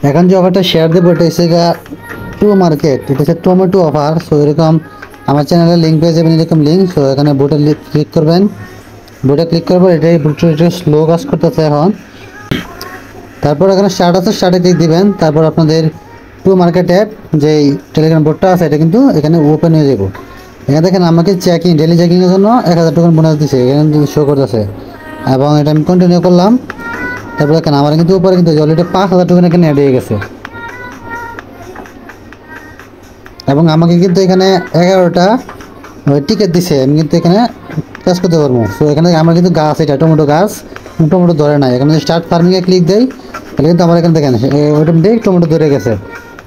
এখন যে অফারটা শেয়ার দেবো এটা হচ্ছে টু মার্কেট, এটা হচ্ছে টমেটো অফার। সো এরকম আমার চ্যানেলের লিঙ্ক পেয়ে যাবেন, এরকম লিঙ্ক। সো এখানে বুটে ক্লিক করবেন, বুটে ক্লিক করবো। এটাই বুটটা একটু স্লো কাজ করতেছে এখন। তারপর এখানে স্টার্ট আছে, স্টার্টে ক্লিক দিবেন। তারপর আপনাদের টু মার্কেট অ্যাপ যে টেলিগ্রাম বোর্ডটা আছে এটা কিন্তু এখানে ওপেন হয়ে যাব। এখানে দেখেন আমাকে চেকিং, ডেলি চেকিংয়ের জন্য 1000 টোকেন বোনাস দিছে, এখানে শো করতেছে। এবং এটা আমি কন্টিনিউ করলাম। তারপর দেখেন আমার কিন্তু উপরে কিন্তু অলরেডি 5000 টোকেন এখানে অ্যাড হয়ে গেছে। এবং আমাকে কিন্তু এখানে 11টা টিকিট দিছে, আমি কিন্তু এখানে কাজ করতে পারবো। সো এখানে আমার কিন্তু গাছ, এটা টমেটো গাছ, টমেটো ধরে নাই। এখানে স্টার্ট ফার্মিংয়ে ক্লিক দেই, তাহলে কিন্তু আমার এখানে দেখেন অটোমেটিক টমেটো ধরে গেছে।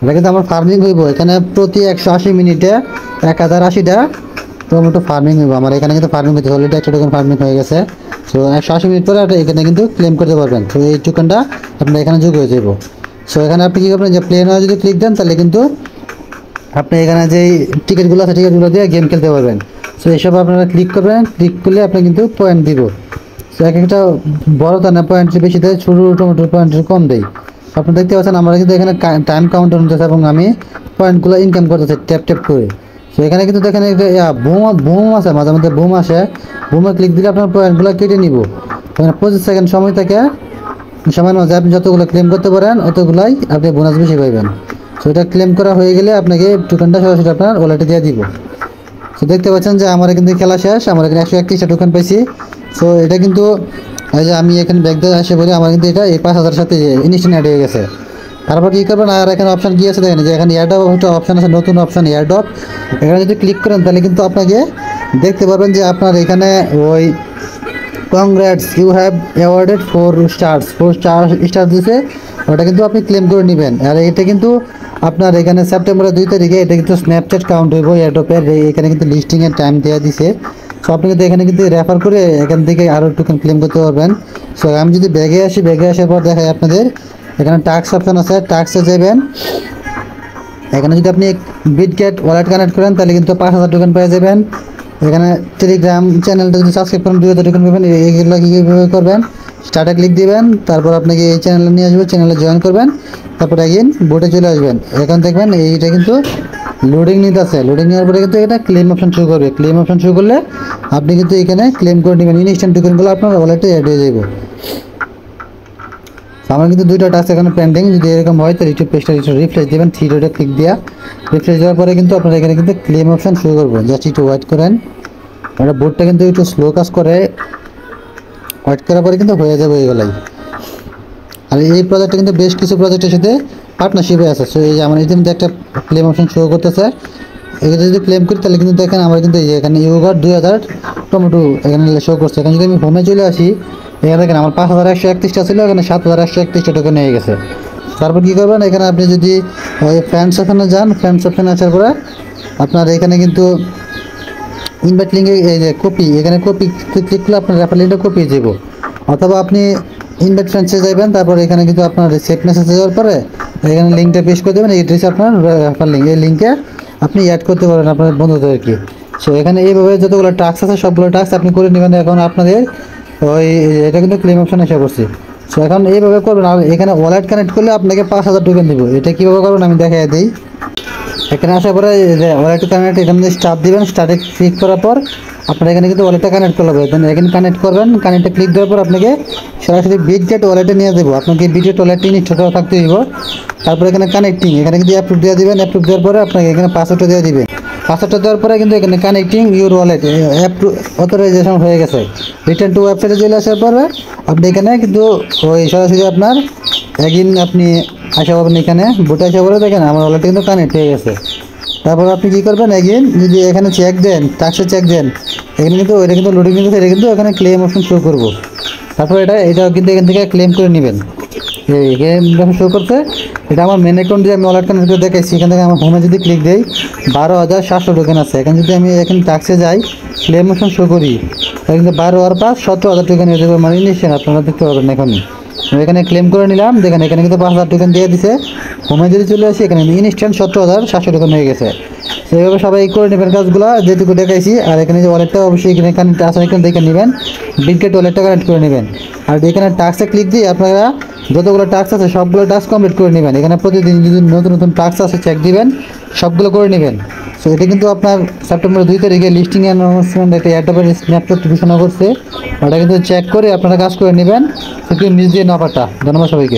এটা কিন্তু আমার ফার্মিং হইব। এখানে প্রতি 180 মিনিটে 1080টা টমেটো ফার্মিং হইব। আমার এখানে কিন্তু ফার্মিং হচ্ছে, অলরেডি একটা টোকেন ফার্মিং হয়ে গেছে। সো 180 মিনিট পরে এখানে কিন্তু ক্লেম করতে পারবেন। তো এই টোকেনটা আপনার এখানে যোগ হয়ে যাব। সো এখানে আপনি কী করবেন, যে প্লেন যদি ক্লিক দেন তাহলে কিন্তু আপনি এখানে যেই টিকিটগুলো আছে টিকিটগুলো দিয়ে গেম খেলতে পারবেন। সো এইসব আপনারা ক্লিক করবেন, ক্লিক করলে আপনি কিন্তু পয়েন্ট দিব। সো এক একটা বড় দানা পয়েন্ট বেশি দেয়, ছোটো টমেটোর পয়েন্ট কম দেয়। আপনি দেখতে পাচ্ছেন আমরা কিন্তু এখানে টাইম কাউন্টার হতেছে এবং আমি পয়েন্টগুলো ইনকাম করতেছি ট্যাপ ট্যাপ করে। সো এখানে কিন্তু দেখেন বুম আছে, মাঝে মধ্যে বুম আসে। বুমে ক্লিক দিলে আপনার পয়েন্টগুলো কেটে নিব। এখানে 25 সেকেন্ড সময় থাকে, সময়ের মধ্যে আপনি যতগুলো ক্লেম করতে পারেন অতগুলাই আপনি বোনাস বেশি পাইবেন। সো এটা ক্লেম করা হয়ে গেলে আপনাকে টোকেনটা সরাসরি আপনার ওয়ালেটে দিয়ে দিব। সো দেখতে পাচ্ছেন যে আমার কিন্তু খেলা শেষ, আমার এখানে 131টা টোকেন পাইছি। সো এটা কিন্তু এই যে আমি এখানে ব্যাগ দিয়ে আসে বলি আমার কিন্তু এটা এই 5000 সাথে ইনস্ট্যান্ট অ্যাড হয়ে গেছে। তারপর কী করবেন, আর এখানে অপশান কী আছে দেখেন, যে এখানে এয়ারড্রপ একটা অপশান আছে, নতুন অপশান এয়ারড্রপ। এখানে যদি ক্লিক করেন তাহলে কিন্তু আপনাকে দেখতে পাবেন যে আপনার এখানে ওই congrats you have awarded 4 star দিছে, ওটা কিন্তু আপনি ক্লেম করে নেবেন। আর এটা কিন্তু আপনার এখানে সেপ্টেম্বরের 2 তারিখে এটা কিন্তু স্ন্যাপচ্যাট কাউন্ট হইব এয়ারড্রপের, এখানে কিন্তু লিস্টিংয়ের টাইম দেওয়া দিছে। সো আপনি কিন্তু এখানে কিন্তু রেফার করে এখান থেকে আরও টোকেন ক্লেম করতে পারবেন। সো আমি যদি ব্যাগে আসি, ব্যাগে আসার পর দেখাই আপনাদের এখানে টাস্ক অপশান আছে, টাস্কে যাবেন। এখানে যদি আপনি বিটগেট ওয়ালেট কানেক্ট করেন তাহলে কিন্তু 5000 টোকেন পেয়ে যাবেন। এখানে টেলিগ্রাম চ্যানেলটা যদি সাবস্ক্রাইব করেন 2000 টোকেন পাবেন। এইগুলো কীভাবে করবেন, স্টার্টে ক্লিক দিবেন, তারপর আপনাকে এই চ্যানেলে নিয়ে আসবে, চ্যানেলে জয়েন করবেন, তারপর এগেইন বোটে চলে আসবেন। এখন দেখবেন এইটা কিন্তু লোডিং নিতে আছে, লোডিং নেওয়ার পরে কিন্তু এটা ক্লেম অপশন শো করবে। ক্লেম অপশন শো করলে আপনি কিন্তু এখানে ক্লেম করে নেবেন, ইনস্ট্যান্ট টোকেনগুলো আপনার ওয়ালেটে অ্যাড হয়ে যাবে। আমার কিন্তু 2টা টাস্ক এখানে পেন্ডিং। যদি এরকম হয় তো ইউটিউব পেজটা রিফ্রেশ দেবেন, 3 ডটে ক্লিক দিয়া রিফ্রেশ দেওয়ার পরে কিন্তু আপনার এখানে কিন্তু ক্লেম অপশন শুরু করবো। জাস্ট একটু ওয়েট করেন, ওটা বোর্ডটা কিন্তু একটু স্লো কাজ করে, ওয়েট করার পরে কিন্তু হয়ে যাবে এইগুলাই। আর এই প্রজেক্টটা কিন্তু বেশ কিছু প্রজেক্টের সাথে পার্টনারশিপে আছে। সো এই যে আমার ইতিমধ্যে একটা ক্লেম অপশন শো করতেছে, এখানে যদি ক্লেম করি তাহলে কিন্তু দেখেন আমার কিন্তু এই যে এখানে ইউগার 2000 টমেটো এখানে শো করছে। এখানে যদি আমি হোমে চলে আসি, এখানে দেখেন আমার 5131টা ছিল, এখানে 7131টা টোকেন হয়ে গেছে। তারপর কী করবেন, এখানে আপনি যদি ওই ফ্রেন্ডস অপশানে যান, ফ্রেন্ডস অপশানে আসার পরে আপনার এখানে কিন্তু ইনভাইট লিঙ্কে এই যে কপি, এখানে কপি ক্লিক করলে আপনার রেফার লিঙ্কটা কপি যাব। অথবা আপনি ইনভাইট ফ্রেন্ডসে যাবেন, তারপর এখানে কিন্তু আপনার সেভ মেসেজ যাওয়ার পরে এখানে লিঙ্কটা পেস্ট করে দেবেন, এই হচ্ছে আপনার রেফার লিঙ্ক। এই লিঙ্কে আপনি অ্যাড করতে পারবেন আপনার বন্ধুদেরকে। সো এখানে এইভাবে যতগুলো টাস্ক আছে সবগুলো টাস্ক আপনি করে নেবেন। এখন আপনাদের ওই এটা কিন্তু ক্লেম অপশন এসে পড়ছে। সো এখন এইভাবে করবেন। আর এখানে ওয়ালেট কানেক্ট করলে আপনাকে 5000 টোকেন দেবো। এটা কীভাবে করবেন আমি দেখাই দিই। এখানে আসার পরে ওয়ালেট কানেক্ট, এখানে স্টার্ট দিবেন, স্টার্টে ক্লিক করার পর আপনার এখানে কিন্তু ওয়ালেটটা কানেক্ট করতে হবে। এখানে কানেক্ট করবেন, কানেক্টে ক্লিক দেওয়ার পর আপনাকে সরাসরি বিটগেট ওয়ালেটে নিয়ে দেবো। আপনাকে বিটগেট ওয়ালেটটি ইনস্টল করা থাকতে দিব। তারপরে এখানে কানেক্টিং, এখানে কিন্তু অ্যাপ্রুভ দিয়ে দেবেন। অ্যাপ্রুভ দেওয়ার পরে আপনাকে এখানে পাসওয়ার্ডটা দিয়ে দিবেন। পাসওয়ার্ডটা দেওয়ার পরে কিন্তু এখানে কানেক্টিং ইউর ওয়ালেট অথরাইজেশন হয়ে গেছে। রিটার্ন টু ওয়েবসাইটে চলে আসার পরে আপনি এখানে কিন্তু ওই সরাসরি আপনার একদিন আপনি আসা পাবেন। এখানে বুটে আসা পরে দেখেন আমার ওয়ালেটটা কিন্তু কানেক্ট হয়ে গেছে। তারপর আপনি কী করবেন, এগেইন যদি এখানে চেক দেন, টাক্সে চেক দেন, এখানে কিন্তু ওইটা কিন্তু লোডিং নিতে, এটা কিন্তু এখানে ক্লেম অপশন শো করবো। তারপর এটা কিন্তু এখান থেকে ক্লেম করে নেবেন। এই গেম যখন শো করছে, এটা আমার মেন অ্যাকাউন্ট দিয়ে আমি ওয়ালেট কানেক্ট করে দেখাইছি। এখান থেকে আমার হোমে যদি ক্লিক দেই 12700 টোকেন আছে। এখানে যদি আমি এখানে টাক্সে যাই, ক্লেম অপশন শো করি, তাহলে কিন্তু 12 আর 5 17,000 টোকেন হয়ে যাবে। মানে ইনস্ট্যান্ট আপনারা দেখতে পাবেন এখনই। এখানে ক্লেম করে নিলাম, দেখেন এখানে কিন্তু 5,000 টোকেন দিয়ে দিছে। হোমে যদি চলে আসি এখানে ইনস্ট্যান্ট 17,700 টোকেন হয়ে গেছে। সেইভাবে সবাই করে নেবেন কাজগুলো যেটুকু দেখাইছি। আর এখানে যে ওয়ালেটটা অবশ্যই এখানে কানেক্ট আছে, এখানে দেখে নেবেন, বিটগেট ওয়ালেটটা কানেক্ট করে নেবেন। আর এখানে টাস্কে ক্লিক দিয়ে আপনারা যতগুলো টাস্ক আছে সবগুলো টাস্ক কমপ্লিট করে নেবেন। এখানে প্রতিদিন যদি নতুন নতুন টাস্ক আছে চেক দিবেন, সবগুলো করে নেবেন। সো এটা কিন্তু আপনার সেপ্টেম্বর 2 তারিখে লিস্টিং অ্যানাউন্সমেন্ট একটা অ্যাডভার স্ন্যাপশট ঘোষণা করছে, ওটা কিন্তু চেক করে আপনারা কাজ করে নেবেন। সেটি নিজ দিয়ে না পাটা। ধন্যবাদ সবাইকে।